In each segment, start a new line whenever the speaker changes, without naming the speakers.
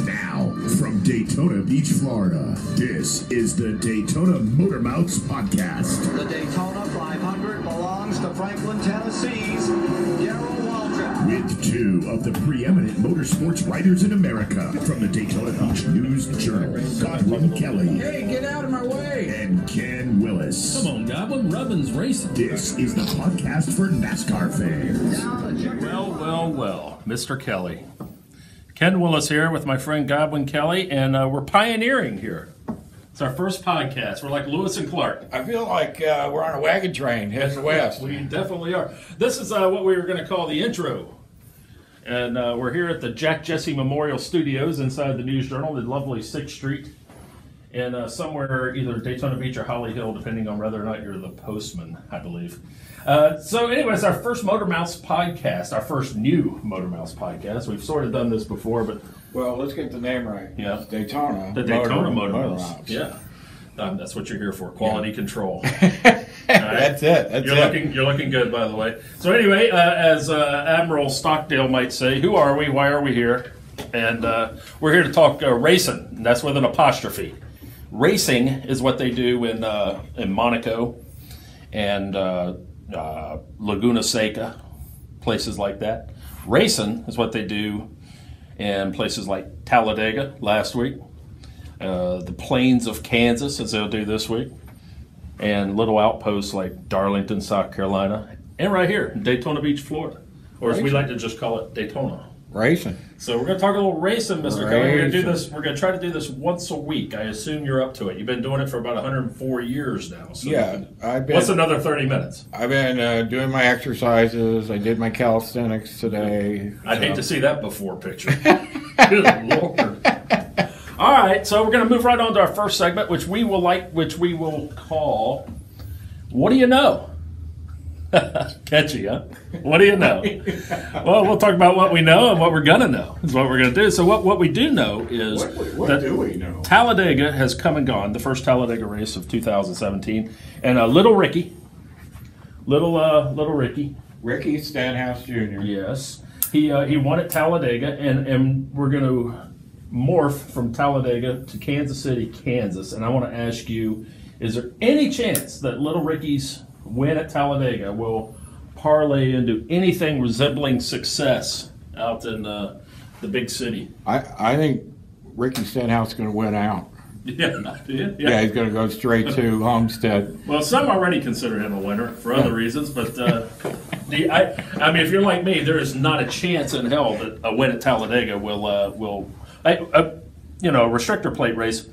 Now, from Daytona Beach, Florida, this is the Daytona Motor Mouths Podcast.
The Daytona 500 belongs to Franklin, Tennessee's Darrell Waltrip.
With two of the preeminent motorsports writers in America from the Daytona Beach News Journal, Godwin Kelly.
Hey, get out of my way!
And Ken Willis.
Come on, Godwin, Rubbin's racing.
This is the podcast for NASCAR fans.
Well, Mr. Kelly. Ken Willis here with my friend Godwin Kelly, and we're pioneering here. It's our first podcast. We're like Lewis and Clark.
I feel like we're on a wagon train heading west.
We definitely are. This is what we were going to call the intro. And we're here at the Jack Jesse Memorial Studios inside the News Journal in lovely 6th Street. And somewhere either Daytona Beach or Holly Hill, depending on whether or not you're the postman, I believe. So anyways, our first Motor Mouths podcast, our first new Motor Mouths podcast. We've sort of done this before, but...
Well, let's get the name right.
Yeah.
Daytona.
The Daytona Motor Mouths. Yeah. That's what you're here for, quality control. Right?
That's it.
You're looking good, by the way. So anyway, as Admiral Stockdale might say, who are we? Why are we here? And we're here to talk racing. And that's with an apostrophe. Racing is what they do in Monaco and Laguna Seca, places like that. Racing is what they do in places like Talladega last week, the plains of Kansas, as they'll do this week, and little outposts like Darlington, South Carolina, and right here in Daytona Beach, Florida, or as we like to just call it, Daytona.
Racing.
So we're going to talk a little racing, Mr. Kelly. We're going to do this. We're going to try to do this once a week. I assume you're up to it. You've been doing it for about 104 years now. So
Yeah,
what's another 30 minutes?
I've been doing my exercises. I did my calisthenics today.
I'd hate to see that before picture. Good Lord. All right, so we're going to move right on to our first segment, which we will call "What Do You Know?" Catchy, huh? What do you know? Well, we'll talk about what we know and what we're going to know is what we're going to do. So what we do know is
what do we know?
Talladega has come and gone, the first Talladega race of 2017. And little Ricky.
Ricky Stenhouse Jr.
Yes. He won at Talladega, and we're going to morph from Talladega to Kansas City, Kansas. And I want to ask you, is there any chance that little Ricky's win at Talladega will parlay into anything resembling success out in the big city?
I think Ricky Stenhouse is going to win out.
Yeah,
he's going to go straight to Homestead.
Well, some already consider him a winner for other reasons, but I mean, if you're like me, there is not a chance in hell that a win at Talladega will a restrictor plate race.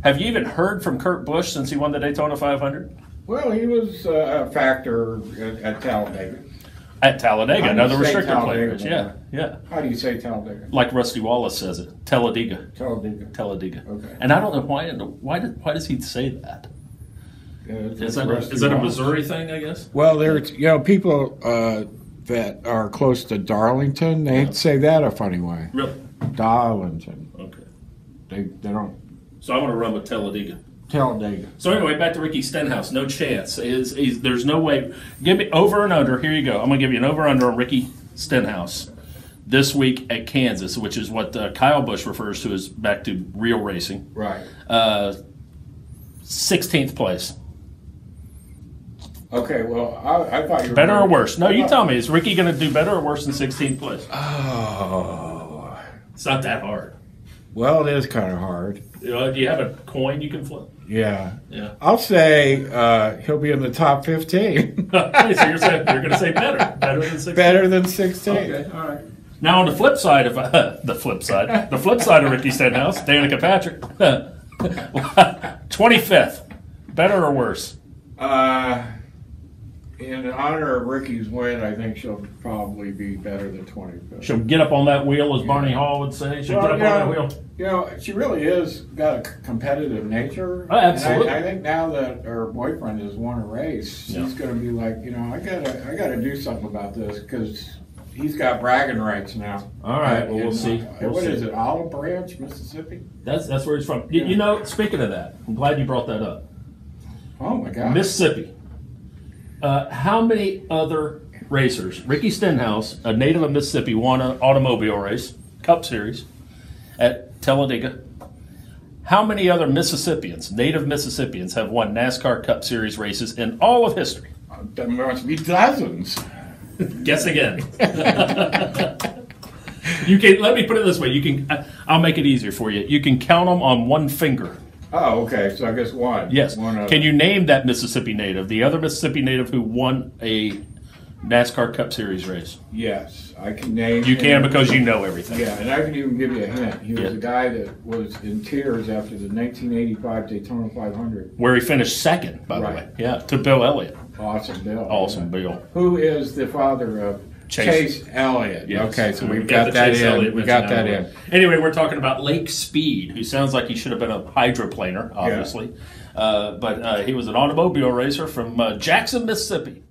Have you even heard from Kurt Busch since he won the Daytona 500?
Well, he was a factor at Talladega.
At Talladega, another restrictor plate race. Yeah.
How do you say Talladega?
Like Rusty Wallace says it, Talladega.
Talladega. Okay.
And I don't know why does he say that? Is that a Missouri thing, I guess?
Well, there's people that are close to Darlington, they say that a funny way.
Really?
Darlington.
Okay.
They don't.
So I'm going to run with Talladega.
Talladega.
So anyway, back to Ricky Stenhouse. No chance. There's no way. Give me over and under. Here you go. I'm going to give you an over under on Ricky Stenhouse this week at Kansas, which is what Kyle Busch refers to as back to real racing.
Right.
16th place.
Okay, well, I thought you were...
Better or worse? No, you tell me. Is Ricky going to do better or worse than 16th place?
Oh.
It's not that hard.
Well, it is kind of hard.
Do you have a coin you can flip?
Yeah.
I'll
say he'll be in the top 15.
Okay, so you're going to say better. Better than 16?
Better than 16.
Okay, all right. Now on the flip side of the flip side of Ricky Stenhouse, Danica Patrick, 25th. Better or worse?
In honor of Ricky's win, I think she'll probably be better than 25th.
She'll get up on that wheel, as Barney Hall would say. She'll get up on that wheel.
She really is got a competitive nature.
Oh, absolutely.
I think now that her boyfriend has won a race, she's going to be like, I gotta do something about this because he's got bragging rights now.
All right, well, we'll see.
What is it, Olive Branch, Mississippi?
That's where he's from. Speaking of that, I'm glad you brought that up.
Oh, my God.
Mississippi. How many other racers. Ricky Stenhouse, a native of Mississippi, won an automobile race, Cup Series, at Talladega. How many other Mississippians, native Mississippians, have won NASCAR Cup Series races in all of history?
There must be dozens.
Guess again. You can. Let me put it this way. You can. I'll make it easier for you. You can count them on one finger.
Oh, okay. So I guess one.
Yes.
One
Can you name that Mississippi native, the other Mississippi native who won a NASCAR Cup Series race?
Yes, I can name.
You can
him.
because you know everything.
Yeah, and I can even give you a hint. He was
Yeah.
a guy that was in tears after the 1985 Daytona 500.
Where he finished second, by the way.
Right.
Yeah, to Bill Elliott.
Awesome Bill.
Awesome Bill.
Who is the father of Chase Elliott?
Yes.
Okay, so we've
got
got
the
that
Chase
in.
Elliott
We
mention
got that
out of
in.
the way. Anyway, we're talking about Lake Speed, who sounds like he should have been a hydroplaner, obviously. But he was an automobile racer from Jackson, Mississippi.